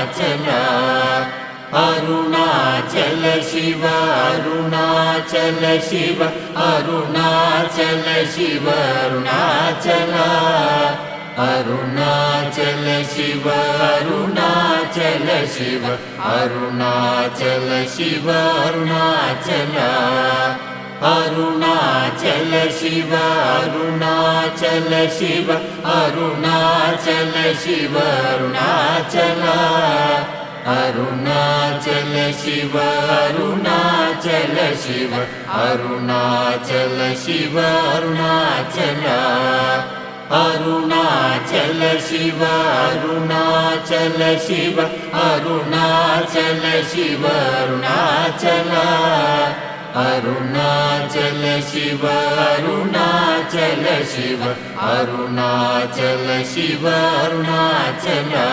Arunachala Arunachal Shiva Arunachal Shiva Arunachal Shiva Arunachala Arunachal Shiva Arunachal Shiva Arunachal Shiva Arunachala Arunachal Shiva Arunachal Shiva Arunachal Shiva Arunachala Arunachal Shiva Arunachal Shiva Arunachal Shiva Arunachala Arunachal Shiva Arunachal Shiva Arunachal Shiva Arunachala Arunachal Shiva Arunachal Shiva Arunachal Shiva Arunachala.